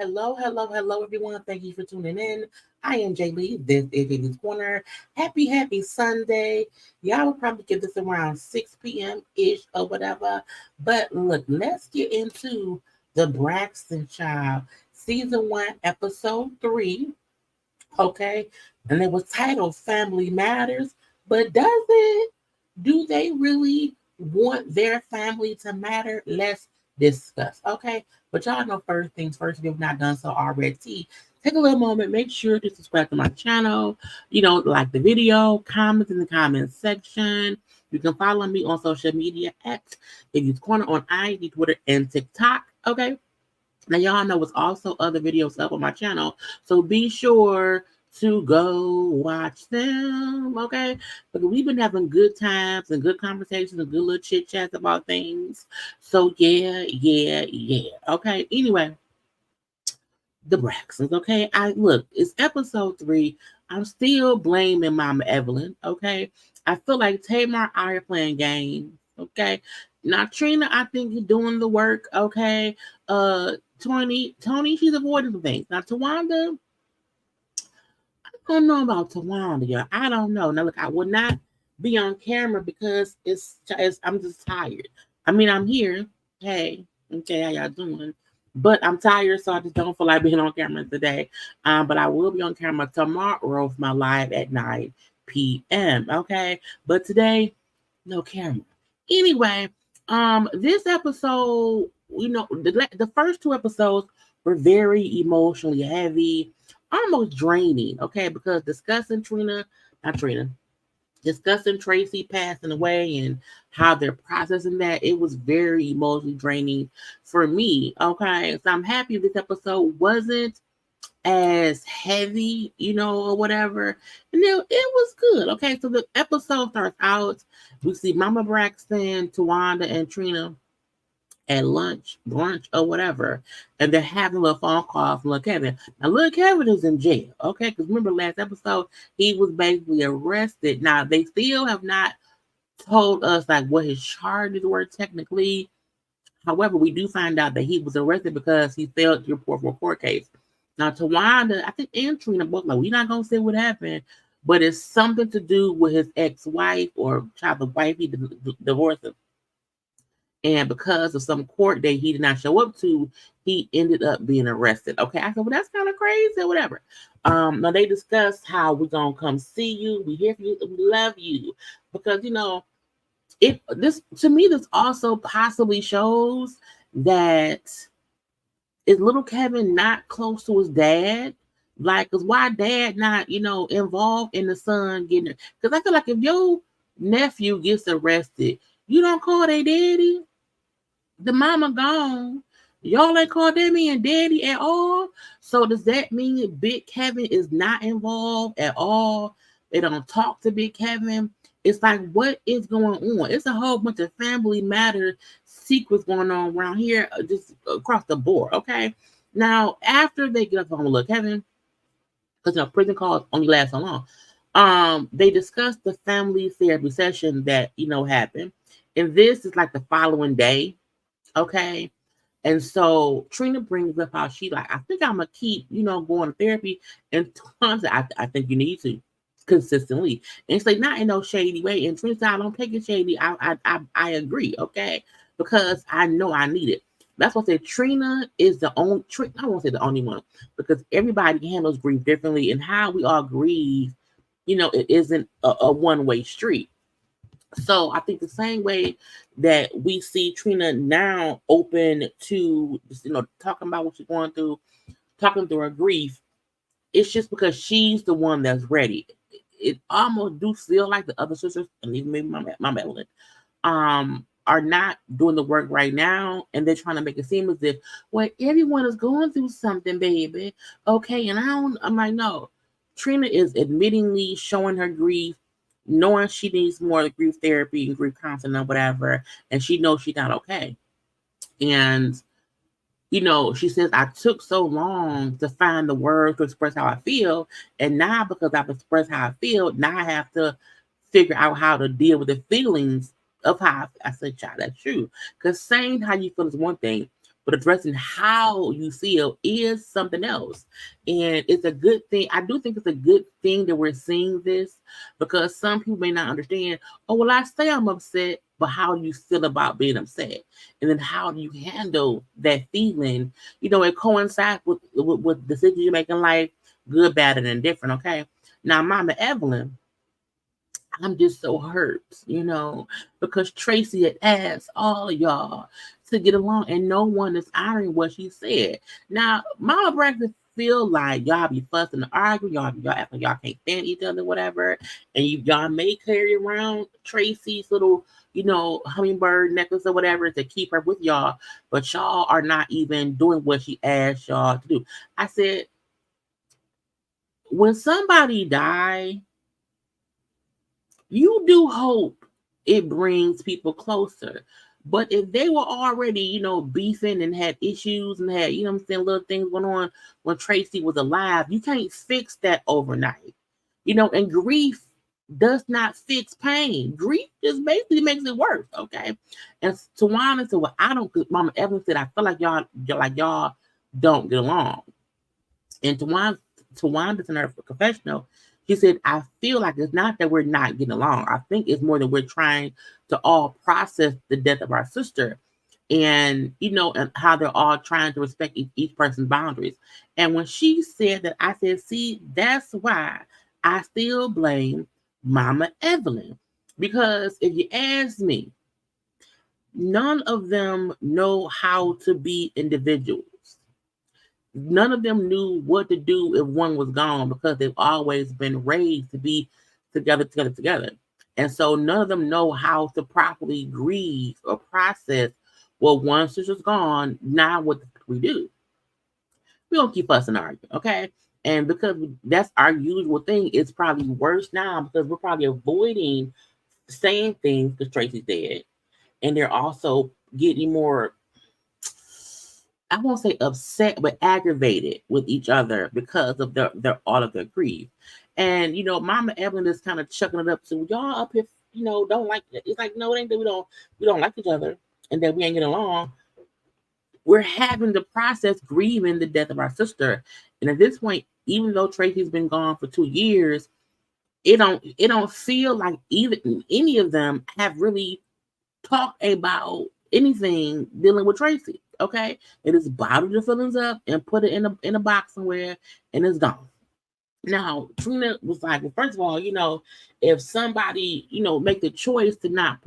Hello, everyone. Thank you for tuning in. I am Jaylee. This is Jaylee's Corner. Happy Sunday. Y'all will probably get this around 6 p.m. ish or whatever. But look, let's get into the Braxton Child, Season 1, Episode 3. Okay. And it was titled Family Matters. But does it? Do they really want their family to matter? Let's discuss. Okay. But y'all know first things first, if you've not done so already, take a little moment, make sure to subscribe to my channel. Like the video, comment in the comment section. You can follow me on social media at JayLeesCorner on IG, Twitter, and TikTok. Okay. Now, y'all know it's also other videos up on my channel, so be sure to go watch them, okay? Because we've been having good times and good conversations and good little chit chats about things. So yeah. Okay. Anyway, the Braxtons, okay? It's episode 3. I'm still blaming Mama Evelyn, okay? I feel like Tamar and I are playing games, okay? Now Trina, I think you're doing the work, okay? Toni, she's avoiding the things. Now Tawanda, I don't know about Tawanda, y'all. I don't know. Now look, I will not be on camera because I'm just tired. I mean, I'm here. Hey, okay, how y'all doing? But I'm tired, so I just don't feel like being on camera today. But I will be on camera tomorrow for my live at 9 p.m. Okay, but today, no camera. Anyway, this episode, the first 2 episodes were very emotionally heavy, almost draining. Okay, because not Trina, discussing Tracy passing away and how they're processing that, it was very emotionally draining for me. Okay, so I'm happy this episode wasn't as heavy, or whatever. And it was good. Okay, so the episode starts out. We see Mama Braxton, Tawanda, and Trina at lunch, brunch, or whatever, and they're having a little phone call from little Kevin. Now, little Kevin is in jail, okay? Because remember last episode, he was basically arrested. Now, they still have not told us like what his charges were technically. However, we do find out that he was arrested because he failed to report for a court case. Now, Tawanda, I think, and Trina both like, we're not gonna say what happened, but it's something to do with his ex-wife or child, the wife he divorced him. And because of some court date he did not show up to, he ended up being arrested. Okay, I said, well, that's kind of crazy or whatever. Now they discussed how we're gonna come see you. We hear from you. We love you because this also possibly shows that is little Kevin not close to his dad. Like, cause why dad not involved in the son getting it? Because I feel like if your nephew gets arrested, you don't call their daddy. The mama gone. Y'all ain't called Demi and Daddy at all. So does that mean that Big Kevin is not involved at all? They don't talk to Big Kevin. It's like, what is going on? It's a whole bunch of family matter secrets going on around here, just across the board. Okay. Now, after they get up on little Kevin, because prison calls only last so long. They discussed the family therapy session that happened, and this is like the following day. Okay. And so Trina brings up how she like, I think I'm gonna keep, going to therapy. And I think you need to consistently. And it's like not in no shady way. And Trina said, I don't take it shady. I agree, okay? Because I know I need it. That's what I said. Trina is the only I won't say the only one, because everybody handles grief differently, and how we all grieve, it isn't a one-way street. So I think the same way that we see Trina now open to, talking about what she's going through, talking through her grief, it's just because she's the one that's ready. It almost do feel like the other sisters, and even maybe my Evelyn, are not doing the work right now, and they're trying to make it seem as if, well, everyone is going through something, baby. Okay, and I'm like, no. Trina is admittingly showing her grief, knowing she needs more grief therapy and grief counseling or whatever, and she knows she's not okay. And she says, I took so long to find the words to express how I feel, and now because I've expressed how I feel, now I have to figure out how to deal with the feelings of how I said, child, that's true. Because saying how you feel is one thing, but addressing how you feel is something else. And it's a good thing. I do think it's a good thing that we're seeing this, because some people may not understand, oh, well, I say I'm upset, but how do you feel about being upset? And then how do you handle that feeling? It coincides with decisions you make in life, good, bad, and indifferent, okay? Now, Mama Evelyn, I'm just so hurt, because Tracy had asked all of y'all to get along, and no one is honoring what she said. Now, Mama Braxton feel like y'all be fussing and arguing, y'all act like y'all can't stand each other, whatever, and y'all may carry around Tracy's little, hummingbird necklace or whatever to keep her with y'all, but y'all are not even doing what she asked y'all to do. I said, when somebody die, you do hope it brings people closer. But if they were already, beefing and had issues and had, little things going on when Tracy was alive, you can't fix that overnight. And grief does not fix pain. Grief just basically makes it worse, okay? And Tawana said, well, I don't, Mama Evelyn said, I feel like y'all don't get along. And Tawanda in her confessional, she said, I feel like it's not that we're not getting along. I think it's more that we're trying to all process the death of our sister, and and how they're all trying to respect each person's boundaries. And when she said that, I said, see, that's why I still blame Mama Evelyn. Because if you ask me, none of them know how to be individuals. None of them knew what to do if one was gone, because they've always been raised to be together. And so none of them know how to properly grieve or process, well, one sister's gone, now what do we do? We don't keep fussing and arguing, okay? And because that's our usual thing, it's probably worse now because we're probably avoiding saying things because Tracy's dead. And they're also getting more, I won't say upset, but aggravated with each other because of their all of their grief. And Mama Evelyn is kind of chucking it up to y'all up here, don't like it. It's like, no, it ain't that we don't like each other and that we ain't getting along. We're having to process grieving the death of our sister. And at this point, even though Tracy's been gone for 2 years, it don't feel like even any of them have really talked about anything dealing with Tracy. Okay, it is bottle your feelings up and put it in a box somewhere, and it's gone. Now, Trina was like, well, first of all, if somebody, make the choice to not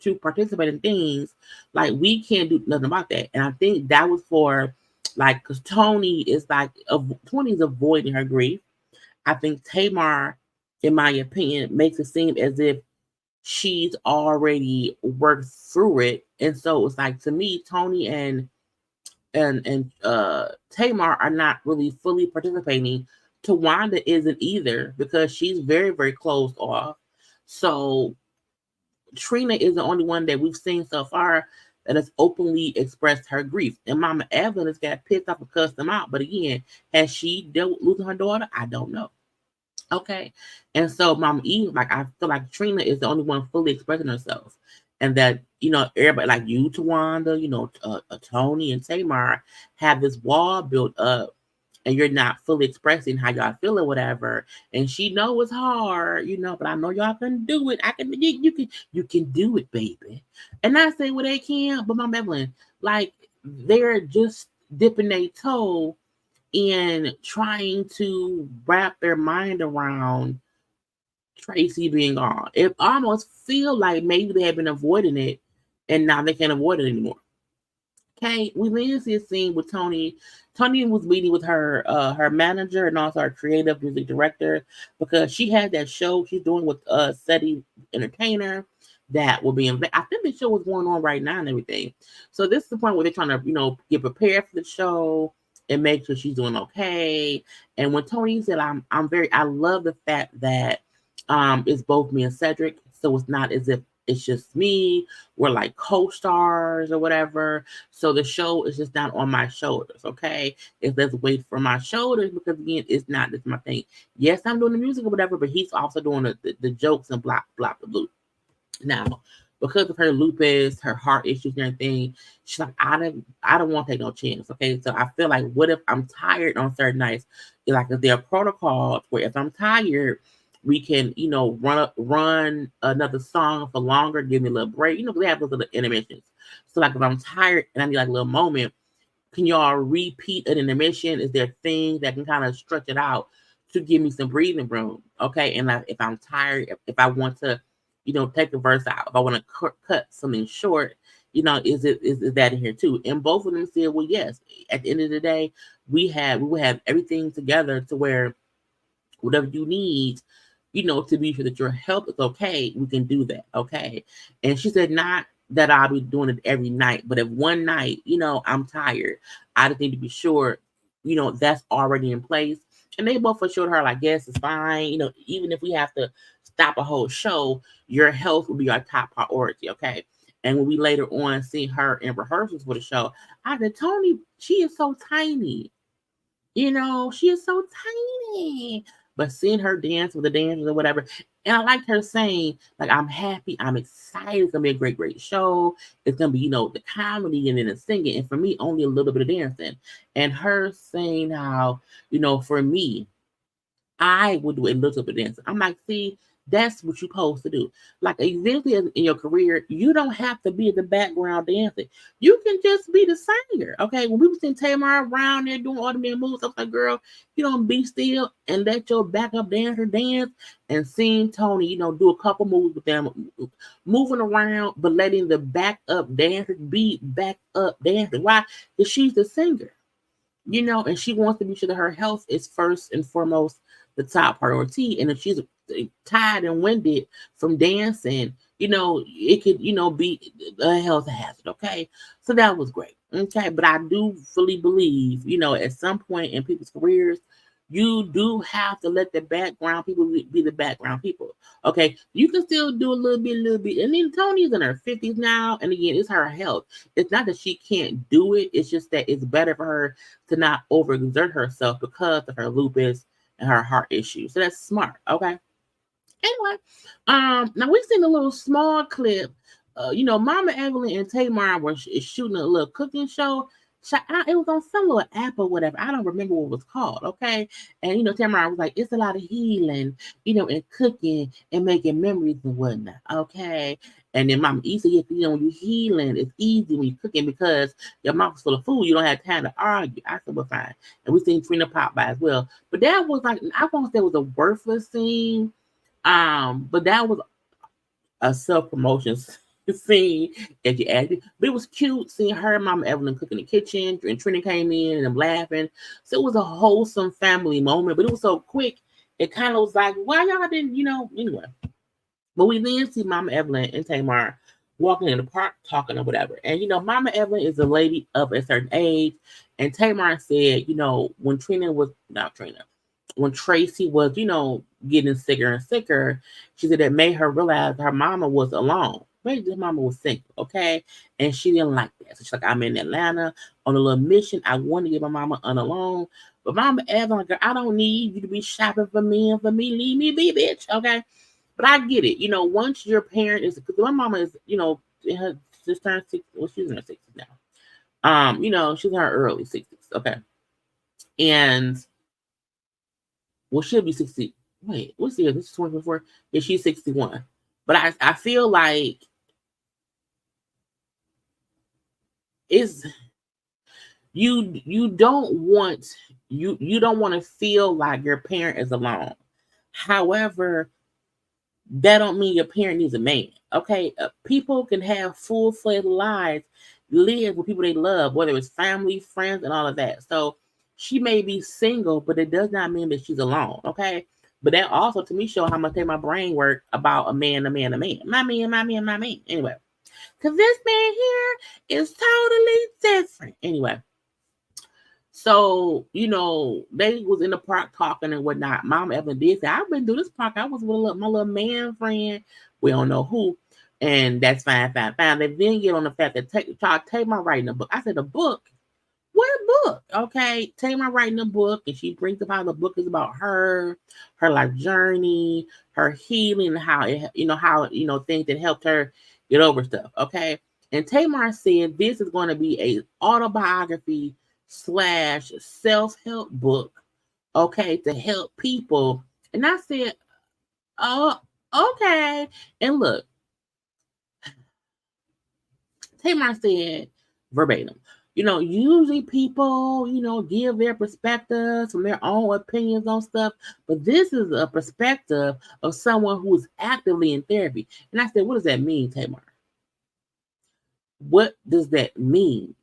to participate in things, like, we can't do nothing about that. And I think that was for, like, because Tony's avoiding her grief. I think Tamar, in my opinion, makes it seem as if she's already worked through it. And so it's like, to me, Toni and Tamar are not really fully participating. Tawanda isn't either, because she's very, very closed off. So Trina is the only one that we've seen so far that has openly expressed her grief. And Mama Evelyn has got pissed off and cussed them out. But again, has she dealt with losing her daughter? I don't know. Okay. And so Mama E, like, I feel like Trina is the only one fully expressing herself. And that, everybody like you, Tawanda, Toni and Tamar have this wall built up, and you're not fully expressing how y'all feel or whatever. And she know it's hard, but I know y'all can do it. You can do it, baby. And I say, well, they can, but Mama Evelyn, like, they're just dipping their toe in trying to wrap their mind around Tracy being gone. It almost feel like maybe they have been avoiding it, and now they can't avoid it anymore. Okay, we then see a scene with Toni. Toni was meeting with her manager and also her creative music director, because she had that show she's doing with SETI Entertainer that will be in. I think the show was going on right now and everything. So this is the point where they're trying to get prepared for the show and make sure she's doing okay. And when Toni said, I love the fact that it's both me and Cedric, so it's not as if it's just me. We're like co-stars or whatever. So the show is just not on my shoulders, okay? It's less weight for my shoulders, because again, it's not just my thing. Yes, I'm doing the music or whatever, but he's also doing the jokes and blah, blah, blah, blah. Now, because of her lupus, her heart issues and everything, she's like, I don't want to take no chance. Okay. So I feel like, what if I'm tired on certain nights? Like, if there are protocols where if I'm tired, we can, run another song for longer, give me a little break. We have those little intermissions. So like, if I'm tired and I need like a little moment, can y'all repeat an intermission? Is there things that can kind of stretch it out to give me some breathing room? Okay. And like, if I'm tired, if I want to, take the verse out, if I want to cut something short, is that in here too? And both of them said, well, yes. At the end of the day, we will have everything together to where whatever you need, to be sure that your health is okay, we can do that. Okay. And she said, not that I'll be doing it every night, but if one night, I'm tired, I just need to be sure, that's already in place. And they both assured her, like, yes, it's fine. Even if we have to stop a whole show, your health will be our top priority. Okay. And when we later on see her in rehearsals for the show, I said, Toni, she is so tiny. She is so tiny. But seeing her dance with the dancers or whatever, and I liked her saying, like, I'm happy, I'm excited, it's gonna be a great, great show. It's gonna be, the comedy and then the singing. And for me, only a little bit of dancing. And her saying how, for me, I would do a little bit of dancing. I'm like, see, that's what you're supposed to do. Like, eventually in your career, you don't have to be in the background dancing. You can just be the singer. Okay. When people see Tamar around there doing all the moves, I'm like, girl, you don't be still and let your backup dancer dance, and seeing Toni, do a couple moves with them, moving around, but letting the backup dancer be backup dancing. Why? Because she's the singer. And she wants to be sure that her health is first and foremost the top priority. And if she's tired and winded from dancing, it could, be a health hazard. Okay. So that was great. Okay. But I do fully believe, at some point in people's careers, you do have to let the background people be the background people. Okay. You can still do a little bit. And then Toni's in her 50s now. And again, it's her health. It's not that she can't do it. It's just that it's better for her to not overexert herself because of her lupus and her heart issues. So that's smart. Okay. Anyway, now we've seen a little small clip. Mama Evelyn and Tamar were shooting a little cooking show. It was on some little app or whatever. I don't remember what it was called. Okay, and Tamar was like, "It's a lot of healing, and cooking and making memories and whatnot." Okay, and then Mama E said, "Yeah, when you healing, it's easy when you cooking because your mouth is full of food. You don't have time to argue." I said, "Well, fine." And we seen Trina pop by as well. But that was like, I won't say it was a worthless scene. But that was a self promotion scene that you added. But it was cute seeing her and Mama Evelyn cook in the kitchen, and Trina came in and I'm laughing. So it was a wholesome family moment, but it was so quick. It kind of was like, why y'all didn't, anyway. But we then see Mama Evelyn and Tamar walking in the park talking or whatever. And Mama Evelyn is a lady of a certain age. And Tamar said, when Trina was not Trina, when Tracy was, getting sicker and sicker, she said it made her realize her mama was alone. Maybe this mama was single, okay? And she didn't like that. So she's like, I'm in Atlanta on a little mission. I want to get my mama unalone. But Mama Evelyn, girl, I don't need you to be shopping for me and for me. Leave me be, bitch, okay? But I get it. Once your parent is, because my mama is, in her, just turned 60, well, she's in her 60s now. She's in her early 60s, okay? And well, she'll be 60. Wait, what's the year? This is 2024. Yeah, she's 61. But I feel like it's you don't want you don't want to feel like your parent is alone. However, that don't mean your parent needs a man. Okay, people can have full-fledged lives, live with people they love, whether it's family, friends, and all of that. So she may be single, but it does not mean that she's alone. Okay, but that also to me show how much my brain work about a man, a man, a man, my man, my man, my man. Anyway, because this man here is totally different. Anyway. So, they was in the park talking and whatnot. Mama Evelyn did say, I've been through this park. I was with my little man friend. We don't know who. And that's fine, fine, fine. They then get on the fact that Tamar writing a book. I said, a book? What book? Okay. Tamar writing a book, and she brings up how the book is about her life journey, her healing, how it, things that helped her, get over stuff, okay? And Tamar said this is going to be a autobiography / self-help book, okay, to help people. And I said, oh, okay. And look, Tamar said verbatim, usually people, give their perspectives from their own opinions on stuff, but this is a perspective of someone who is actively in therapy. And I said, what does that mean, Tamar? What does that mean?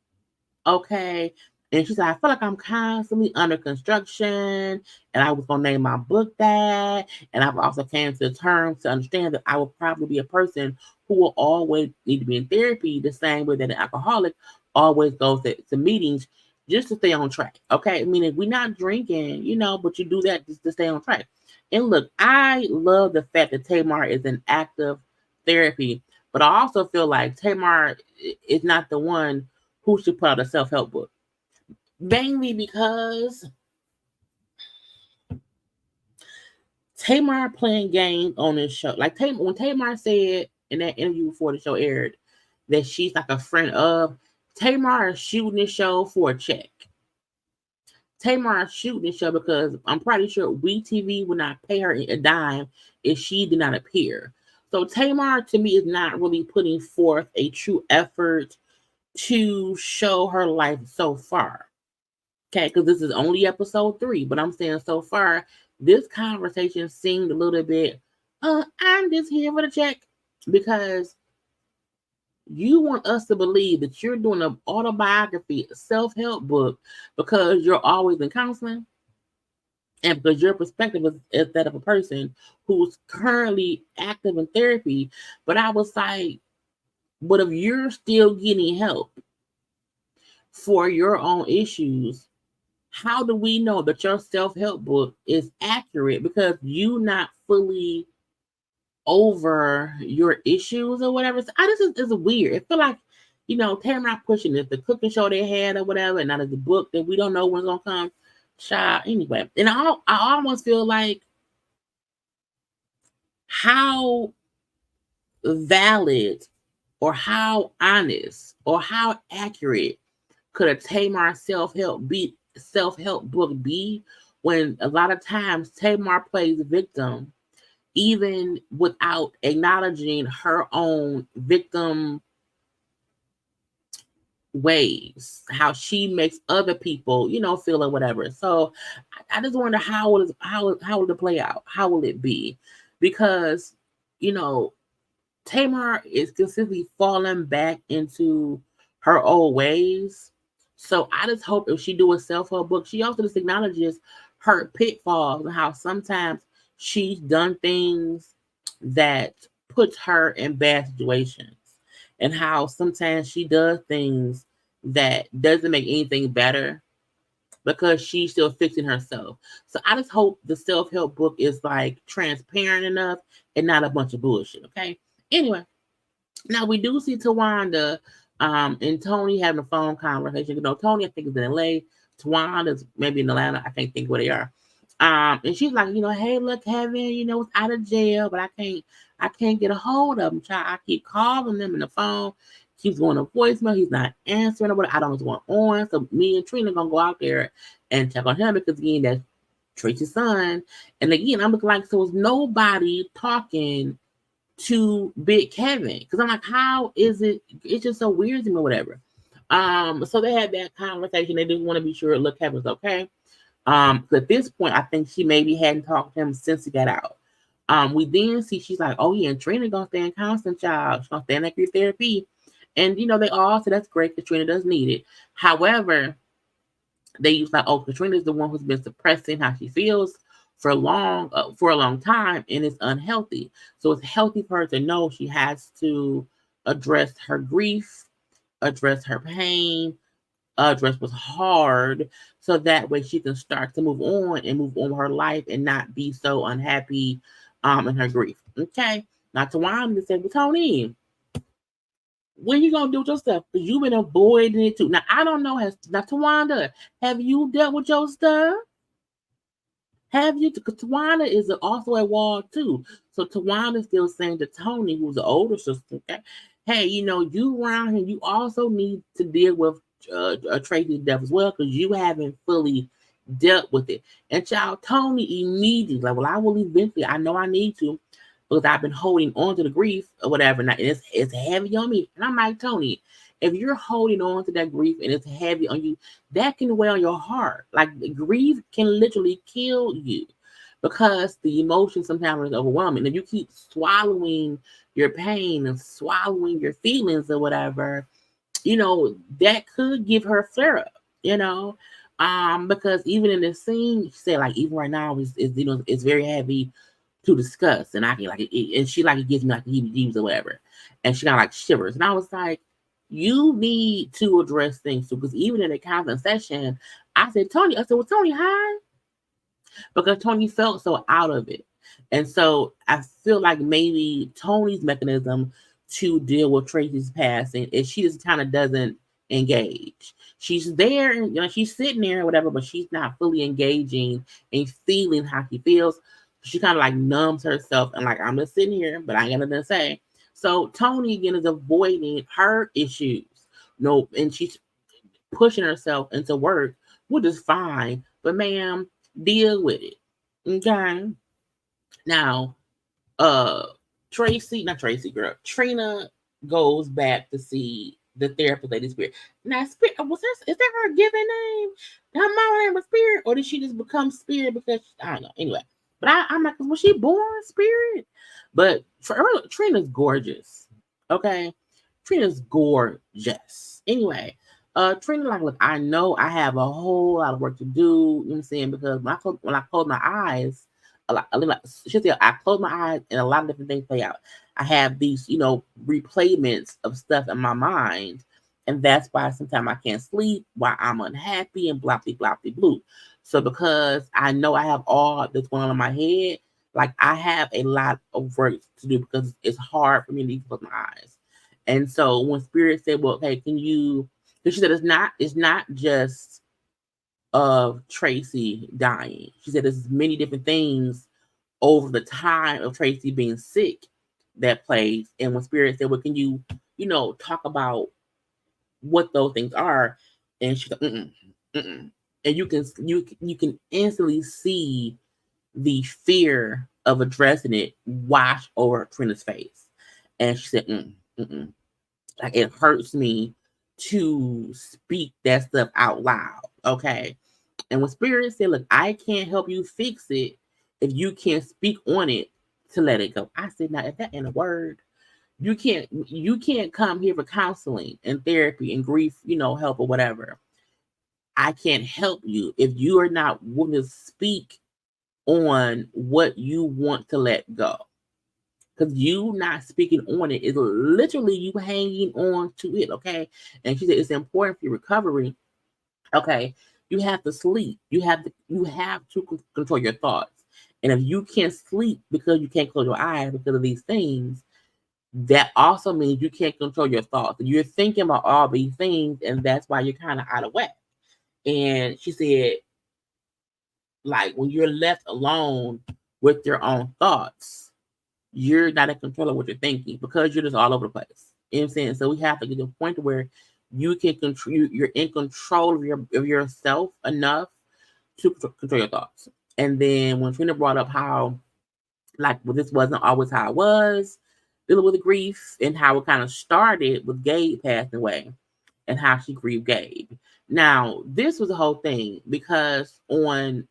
Okay. And she said, I feel like I'm constantly under construction, and I was going to name my book that. And I've also came to terms to understand that I will probably be a person who will always need to be in therapy the same way that an alcoholic always goes to meetings just to stay on track. Okay. I mean, if we're not drinking, but you do that just to stay on track. And look, I love the fact that Tamar is in active therapy, but I also feel like Tamar is not the one who should put out a self-help book. Mainly because Tamar playing games on this show. Like when Tamar said in that interview before the show aired that she's like a friend of, Tamar is shooting this show for a check. Tamar is shooting this show because I'm pretty sure WeTV would not pay her a dime if she did not appear. So Tamar, to me, is not really putting forth a true effort to show her life so far. Okay, because this is only episode 3, but I'm saying so far, this conversation seemed a little bit, I'm just here for the check, because you want us to believe that you're doing an autobiography, self-help book, because you're always in counseling, and because your perspective is that of a person who's currently active in therapy. But I was like, but if you're still getting help for your own issues, how do we know that your self-help book is accurate because you not fully over your issues or whatever? So it's weird. It feel like, Tamara not pushing it. The cooking show they had or whatever, and now there's a book that we don't know when's gonna come. Child, anyway. And I almost feel like how valid or how honest or how accurate could a Tamar self-help book be when a lot of times Tamar plays victim even without acknowledging her own victim ways, how she makes other people, feel or whatever. So I just wonder how will it play out? How will it be? Because, Tamar is consistently falling back into her old ways. So I just hope if she do a self-help book, she also just acknowledges her pitfalls and how sometimes she's done things that puts her in bad situations, and how sometimes she does things that doesn't make anything better because she's still fixing herself. So I just hope the self-help book is like transparent enough and not a bunch of bullshit. Okay. Anyway, now we do see Tawanda and Toni having a phone conversation. Toni, I think, is in LA. Tawanda's maybe in Atlanta. I can't think where they are. And she's like, hey, look, Kevin, it's out of jail, but I can't get a hold of him. Child, I keep calling them on the phone. Keeps going to voicemail. He's not answering or whatever. I don't know what's going on. So me and Trina gonna go out there and check on him because again, that's Tracy's son. And again, I'm looking like so is nobody talking to Big Kevin, because I'm like, how is it? It's just so weird to me, or whatever. So they had that conversation. They didn't want to be sure, look, Kevin's okay. But at this point, I think she maybe hadn't talked to him since he got out. We then see she's like, oh yeah, and Trina gonna stay in constant, child. She's gonna stay in active therapy, and they all say that's great because Trina does need it. However, they use like, oh, Katrina's the one who's been suppressing how she feels for a long time, and it's unhealthy. So it's healthy for her to know she has to address her grief, address her pain, address what's hard, so that way she can start to move on with her life and not be so unhappy in her grief. Okay. Now Tawana said, well, Toni, when you gonna do with your stuff? Because you've been avoiding it too. Now I don't know. Now Tawanda, have you dealt with your stuff? Have you? Because Tawana is also a wall too. So Tawana's still saying to Toni, who's the older sister, okay, hey, you around here, you also need to deal with Tracy's death as well because you haven't fully dealt with it. And child, Toni immediately, like, well, I will eventually, I know I need to because I've been holding on to the grief or whatever. And it's heavy on me. And I'm like, Toni, if you're holding on to that grief and it's heavy on you, that can weigh on your heart. Like grief can literally kill you because the emotion sometimes is overwhelming. If you keep swallowing your pain and swallowing your feelings or whatever, that could give her a flare up, because even in this scene, she said like even right now it's very heavy to discuss, and I can like it, and she like it gives me like the heebie-jeebies or whatever, and she got like shivers, and I was like, you need to address things too, because even in the counseling session, I said, well, Toni, hi, because Toni felt so out of it. And so I feel like maybe Toni's mechanism to deal with Tracy's passing is she just kind of doesn't engage. She's there and she's sitting there or whatever, but she's not fully engaging and feeling how she feels. She kind of like numbs herself and like, I'm just sitting here, but I ain't got nothing to say. So Toni again is avoiding her issues. No, and she's pushing herself into work, which is fine. But ma'am, deal with it. Okay. Now, uh not Tracy, girl. Trina goes back to see the therapist lady Spirit. Now, Spirit, is that her given name? Her mama name was Spirit, or did she just become Spirit because I don't know. Anyway, but I'm like, was she born Spirit? But for her, Trina's gorgeous. Okay, Trina's gorgeous. Anyway, Trina, like, look, I know I have a whole lot of work to do. You know what I'm saying? Because when I close my eyes, she said, I close my eyes and a lot of different things play out. I have these, replayments of stuff in my mind. And that's why sometimes I can't sleep, why I'm unhappy and blah, blah, blah, blah, blue. So because I know I have all this going on in my head, like I have a lot of work to do because it's hard for me to close my eyes. And so when Spirit said, well, okay, can you, because she said it's not just of Tracy dying. She said there's many different things over the time of Tracy being sick that plays. And when Spirit said, well, can you, talk about what those things are? And she's like, mm-mm, mm-mm. And you can instantly see the fear of addressing it wash over Trina's face. And she said, mm-mm. Like it hurts me to speak that stuff out loud. Okay. And when Spirit said, look, I can't help you fix it if you can't speak on it to let it go. I said, now if that ain't a word, you can't come here for counseling and therapy and grief, help or whatever. I can't help you if you are not willing to speak on what you want to let go. Because you not speaking on it is literally you hanging on to it, okay? And she said it's important for your recovery. Okay, you have to sleep. You have to control your thoughts. And if you can't sleep because you can't close your eyes because of these things, that also means you can't control your thoughts. You're thinking about all these things, and that's why you're kind of out of whack. And she said, like, when you're left alone with your own thoughts, you're not in control of what you're thinking because you're just all over the place. You know what I'm saying? So we have to get to a point where you can control. You're in control of yourself enough to control your thoughts. And then when Trina brought up how, like, well, this wasn't always how it was, dealing with the grief and how it kind of started with Gabe passing away and how she grieved Gabe. Now, this was the whole thing because on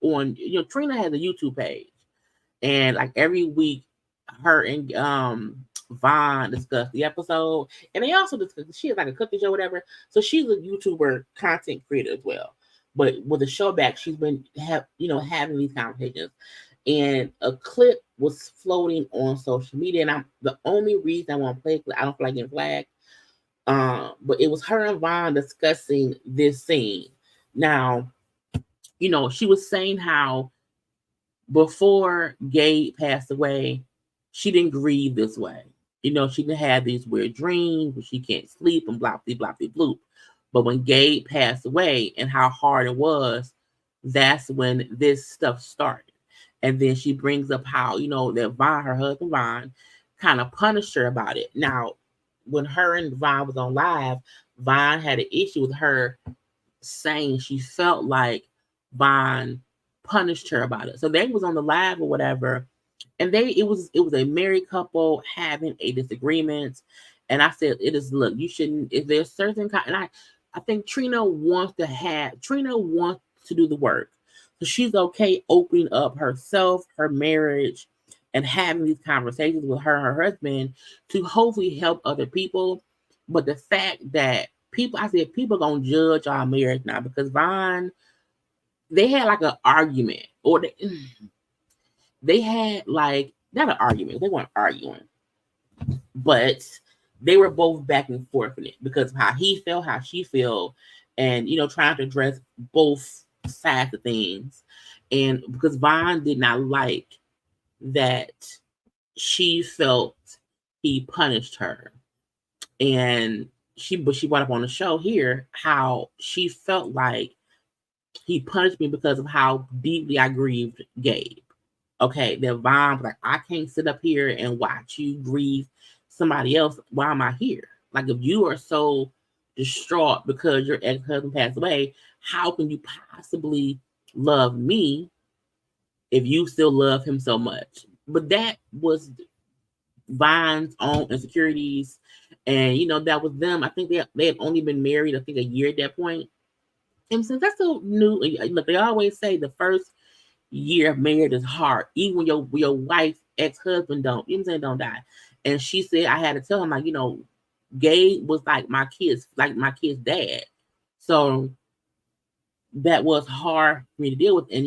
Trina has a YouTube page, and like every week, her and Vaughn discuss the episode, and they also discuss. She has like a cooking show, whatever. So she's a YouTuber, content creator as well. But with the show back, she's been having these conversations, and a clip was floating on social media. And I'm the only reason I want to play it, I don't feel like getting flagged. But it was her and Vaughn discussing this scene. Now, she was saying how before Gabe passed away, she didn't grieve this way. She didn't have these weird dreams where she can't sleep and blah, blah, blah, blah, blah. But when Gabe passed away and how hard it was, that's when this stuff started. And then she brings up how, that Vaughn, her husband Vaughn, kind of punished her about it. Now, when her and Vaughn was on live, Vaughn had an issue with her saying she felt like Vaughn punished her about it. So they was on the live or whatever, and it was a married couple having a disagreement. And I said, it is, look, you shouldn't, if there's certain kind, and I think Trina wants to do the work. So she's okay opening up herself, her marriage, and having these conversations with her husband to hopefully help other people. But the fact that people gonna judge our marriage now because Vaughn, they had like an argument, or they had like not an argument, they weren't arguing, but they were both back and forth in it because of how he felt, how she felt, and trying to address both sides of things. And because Vaughn did not like that she felt he punished her, and she brought up on the show here how she felt like he punished me because of how deeply I grieved Gabe. Okay, that Vaughn was like, I can't sit up here and watch you grieve somebody else. Why am I here? Like, if you are so distraught because your ex-husband passed away, how can you possibly love me if you still love him so much? But that was Vaughn's own insecurities. And that was them. I think they had only been married, I think, a year at that point. And since that's so new, look, they always say the first year of marriage is hard, even when your wife, ex-husband don't die. And she said I had to tell him, like, Gabe was like my kid's dad. So that was hard for me to deal with. And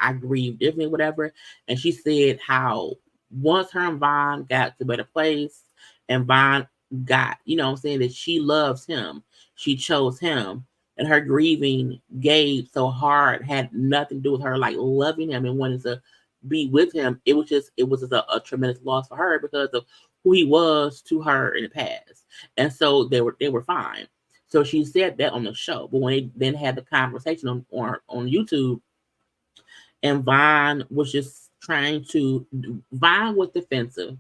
I grieved differently, whatever. And she said how once her and Vaughn got to a better place, and Vaughn got, I'm saying, that she loves him, she chose him, and her grieving Gabe so hard had nothing to do with her like loving him and wanting to be with him. It was just a tremendous loss for her because of who he was to her in the past. And so they were fine. So she said that on the show. But when they then had the conversation on YouTube, and Vaughn was just Vaughn was defensive,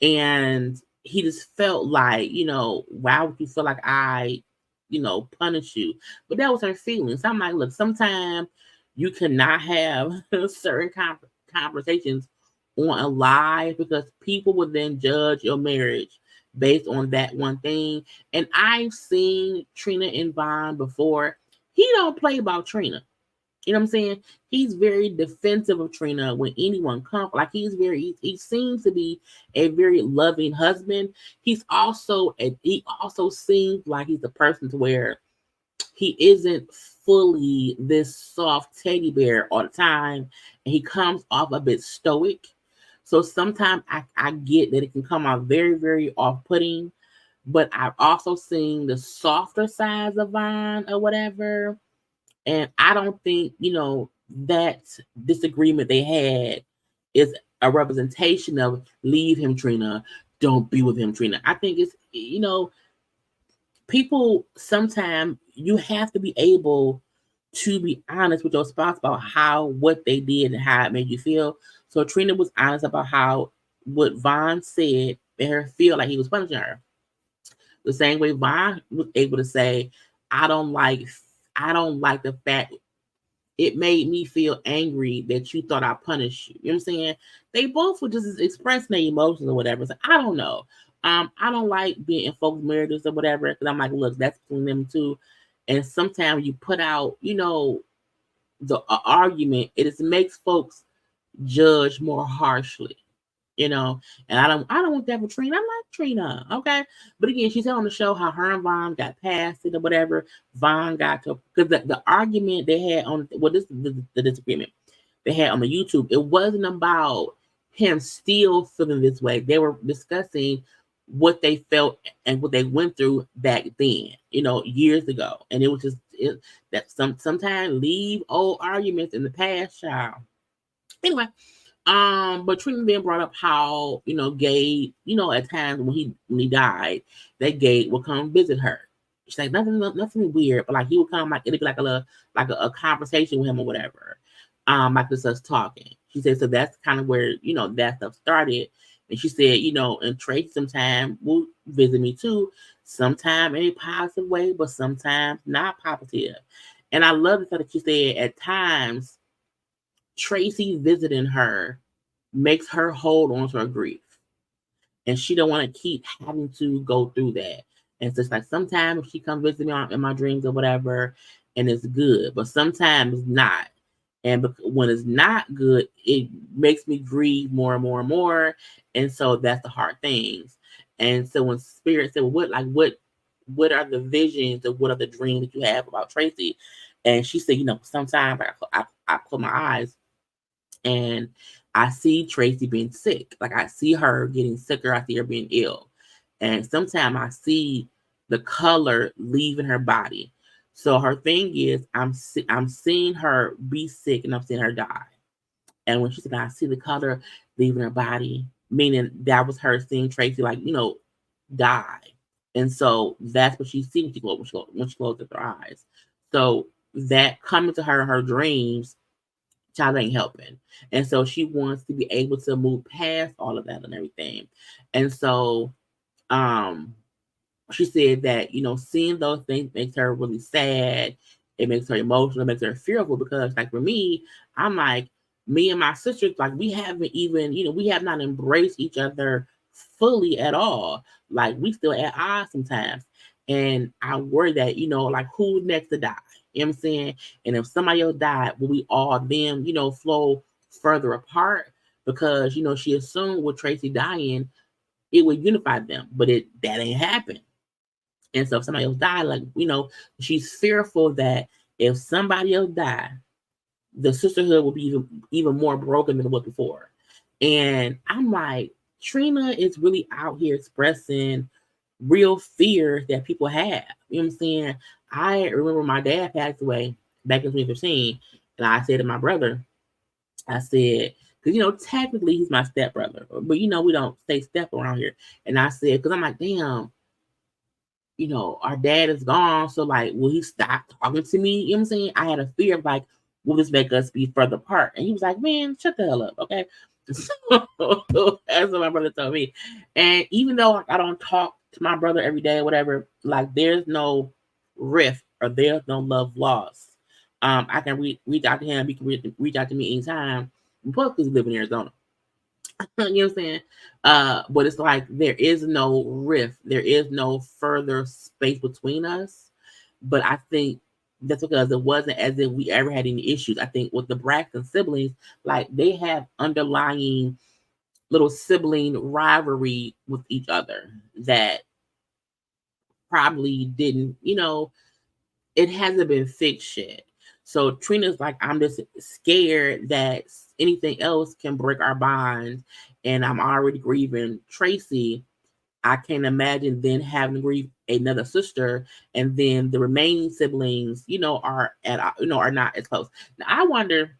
and he just felt like, why would you feel like I, punish you? But that was her feelings. I'm like, look, sometimes you cannot have certain conversations on a live because people would then judge your marriage based on that one thing. And I've seen Trina and Vaughn before. He don't play about Trina. You know what I'm saying? He's very defensive of Trina when anyone comes. Like, he seems to be a very loving husband. He also seems like he's a person to where he isn't fully this soft teddy bear all the time, and he comes off a bit stoic. So sometimes I get that it can come out very, very off-putting, but I've also seen the softer sides of Vine or whatever. And I don't think, that disagreement they had is a representation of leave him, Trina. Don't be with him, Trina. I think it's, people sometimes you have to be able to be honest with your spouse about what they did and how it made you feel. So Trina was honest about how what Vaughn said made her feel like he was punishing her. The same way Vaughn was able to say, I don't like the fact it made me feel angry that you thought I punished you. You know what I'm saying? They both were just expressing their emotions or whatever. So I don't know. I don't like being in folks' marriages or whatever because I'm like, look, that's between them two. And sometimes you put out, the argument, it just makes folks judge more harshly. And I don't want that for Trina. I like Trina, okay. But again, she said on the show how her and Vaughn got past it or whatever. Vaughn got to, because the argument they had on, well, this is the disagreement they had on the YouTube. It wasn't about him still feeling this way. They were discussing what they felt and what they went through back then, years ago. And it was just that sometimes leave old arguments in the past, child. Anyway, but Trina then brought up how, Gabe, at times when he died, that Gabe would come visit her. She's like, nothing weird, but like he would come like it'd be like a conversation with him or whatever. Like this us talking. She said, so that's kind of where, that stuff started. And she said, and Tracy sometime will visit me too, sometime in a positive way, but sometimes not positive. And I love the fact that she said at times Tracy visiting her makes her hold on to her grief. And she don't want to keep having to go through that. And so it's like sometimes she comes visit me in my dreams or whatever, and it's good, but sometimes not. And when it's not good, it makes me grieve more and more and more. And so that's the hard things. And so when Spirit said, well, what are the visions or what are the dreams that you have about Tracy? And she said, sometimes I close my eyes and I see Tracy being sick. Like I see her getting sicker. I see her being ill. And sometimes I see the color leaving her body. So her thing is, I'm seeing her be sick and I'm seeing her die. And when she said, I see the color leaving her body, meaning that was her seeing Tracy, like, die. And so that's what she's seeing when she closes her eyes. So that coming to her in her dreams, child ain't helping. And so she wants to be able to move past all of that and everything. And so she said that, seeing those things makes her really sad. It makes her emotional, it makes her fearful because like for me, I'm like, me and my sisters, like we haven't even, we have not embraced each other fully at all. Like we still at odds sometimes. And I worry that, like who's next to die? You know what I'm saying? And if somebody else died, will we all then, flow further apart? Because, she assumed with Tracy dying, it would unify them, but that ain't happened. And so if somebody else died, like, she's fearful that if somebody else died, the sisterhood will be even more broken than it was before. And I'm like, Trina is really out here expressing real fears that people have. You know what I'm saying? I remember my dad passed away back in 2015, and I said to my brother, I said, because technically he's my stepbrother, but we don't say step around here. And I said, because I'm like, damn, our dad is gone. So like, will he stop talking to me? You know what I'm saying? I had a fear of like, will this make us be further apart? And he was like, man, shut the hell up. Okay. So that's what my brother told me. And even though I don't talk to my brother every day or whatever, like there's no rift or there's no love lost. I can reach out to him. He can reach out to me anytime. Plus, because he live in Arizona. You know what I'm saying? But it's like there is no rift, there is no further space between us. But I think that's because it wasn't as if we ever had any issues. I think with the Braxton siblings, like they have underlying little sibling rivalry with each other that probably didn't, it hasn't been fixed yet. So Trina's like, I'm just scared that anything else can break our bonds. And I'm already grieving Tracy. I can't imagine then having to grieve another sister, and then the remaining siblings, are not as close. Now I wonder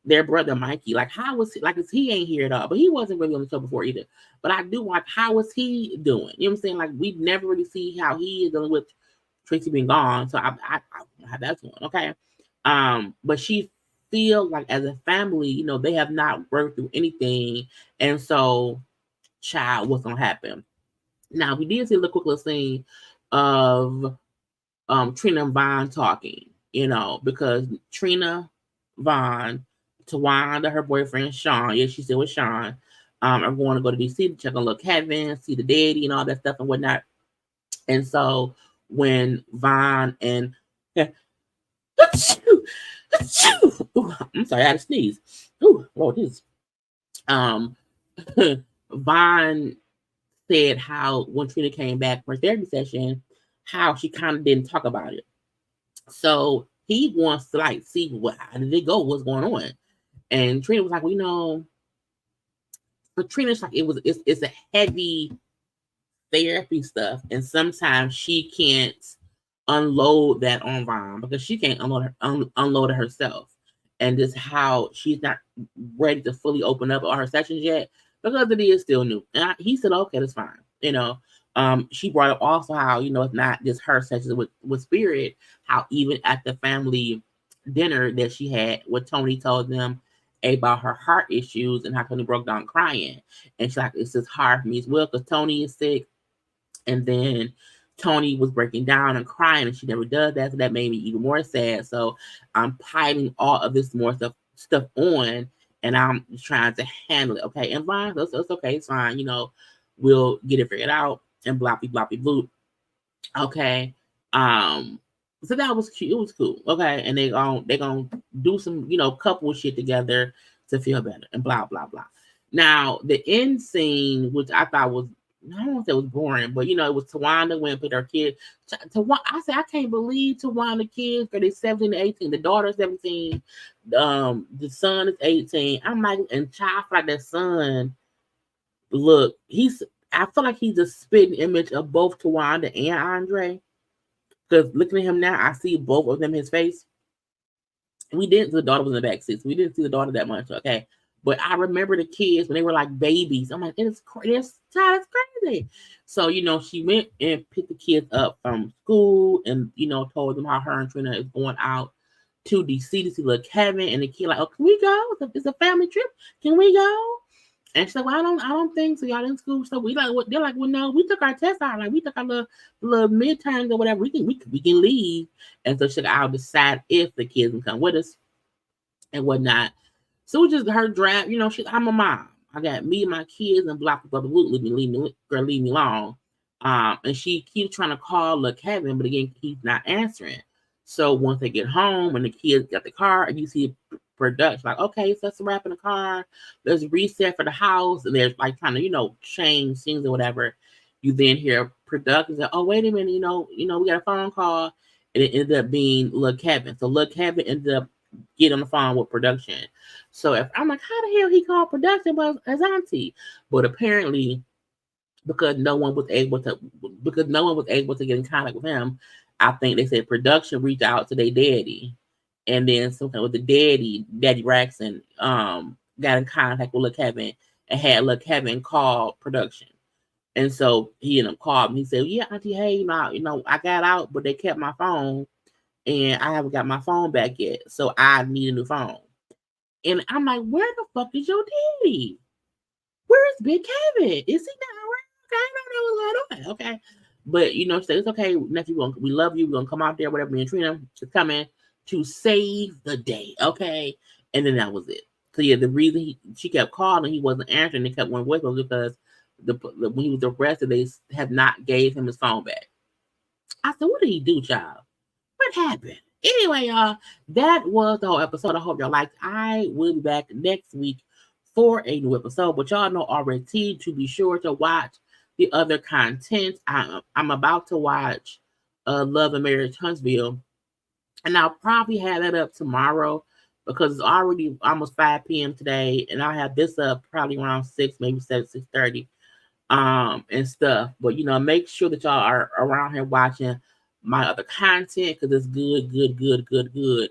their brother Mikey, like how was he, like he ain't here at all, but he wasn't really on the show before either. But I do like how is he doing? You know what I'm saying? Like we never really see how he is dealing with Tracy being gone. So I don't know how that's going. Okay. But she feel like as a family, they have not worked through anything. And so child, what's gonna happen? Now we did see a quick little scene of Trina and Vaughn talking, because Trina, Vaughn, Tawanda, her boyfriend Sean, yeah, she said with Sean, are going to go to DC to check on little Kevin, see the daddy and all that stuff and whatnot. And so when Vaughn and ooh, I'm sorry, I had to sneeze. Ooh, Lord, this. Vaughn said how when Trina came back for a therapy session, how she kind of didn't talk about it. So he wants to like see how did it go, what's going on. And Trina was like, well, but Trina's like it's a heavy therapy stuff, and sometimes she can't unload that on Vaughn because she can't unload it herself. And just how she's not ready to fully open up all her sessions yet because it is still new. And he said, okay, that's fine. She brought up also how, it's not just her sessions with Spirit, how even at the family dinner that she had, what Toni told them about her heart issues and how Toni broke down crying. And she's like, it's just hard for me as well because Toni is sick. And then Toni was breaking down and crying, and she never does that. So that made me even more sad. So I'm piling all of this more stuff on, and I'm trying to handle it. Okay, and fine, it's okay, it's fine. We'll get it figured out and bloppy bloppy blue. Okay. So that was cute. It was cool. Okay. And they gonna do some, couple shit together to feel better and blah blah blah. Now the end scene, which I thought was, I don't know if it was boring, but it was Tawanda went and put her kid. I said I can't believe Tawanda kids, because they're 17 to 18. The daughter's 17. The son is 18. I'm like, and child, like that son, look, I feel like he's a spitting image of both Tawanda and Andre. Because looking at him now, I see both of them, his face. We didn't see the daughter was in the back seat. So we didn't see the daughter that much, okay? But I remember the kids when they were like babies. I'm like, it's crazy. So, she went and picked the kids up from school and, told them how her and Trina is going out to DC to see little Kevin. And the kid like, oh, can we go? It's a family trip. Can we go? And she's like, well, I don't think so. Y'all in school. So we like, they're like, well, no, we took our test out. Like we took our little midterms or whatever. We can leave. And so she's like, I'll decide if the kids can come with us and whatnot. So we just her draft, I'm a mom. I got me and my kids and blah blah blah. Leave me alone. And she keeps trying to call Kevin, but again, he's not answering. So once they get home and the kids got the car, and you see production, like, okay, so let's wrap in the car, let's reset for the house, and they're like trying to, change things or whatever. You then hear production say, oh, wait a minute, we got a phone call, and it ended up being Lil Kevin. So Lil Kevin ended up getting on the phone with production. So if I'm like, how the hell he called production but his auntie? But apparently, because no one was able to get in contact with him, I think they said production reached out to their daddy, and then something with the Daddy Braxton, got in contact with Lil Kevin and had Lil Kevin call production. And so he ended up calling me. He said, yeah, Auntie, hey, I got out, but they kept my phone and I haven't got my phone back yet. So I need a new phone. And I'm like, where the fuck is your daddy? Where's Big Kevin? Is he not around? Okay, I don't know what's going on. Okay. But say it's okay, nephew, we love you. We're gonna come out there, whatever. Me and Trina is coming to save the day. Okay. And then that was it. So yeah, the reason she kept calling, he wasn't answering, they kept one with was because when he was arrested, they have not gave him his phone back. I said, what did he do, child? What happened? Anyway, y'all, that was the whole episode. I hope y'all liked. I will be back next week for a new episode. But y'all know already to be sure to watch the other content. I'm about to watch Love and Marriage Huntsville, and I'll probably have that up tomorrow because it's already almost 5 p.m. today, and I'll have this up probably around 6, maybe 7, 6:30, and stuff. But make sure that y'all are around here watching my other content because it's good.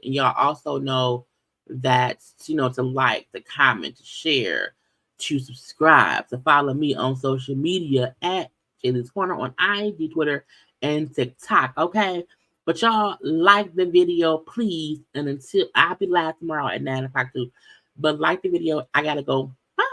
And y'all also know that to like, to comment, to share, to subscribe, to follow me on social media at JayLeesCorner on IG, Twitter, and TikTok. Okay. But y'all like the video, please. And until I'll be live tomorrow at 9 o'clock too. But like the video, I gotta go. Bye.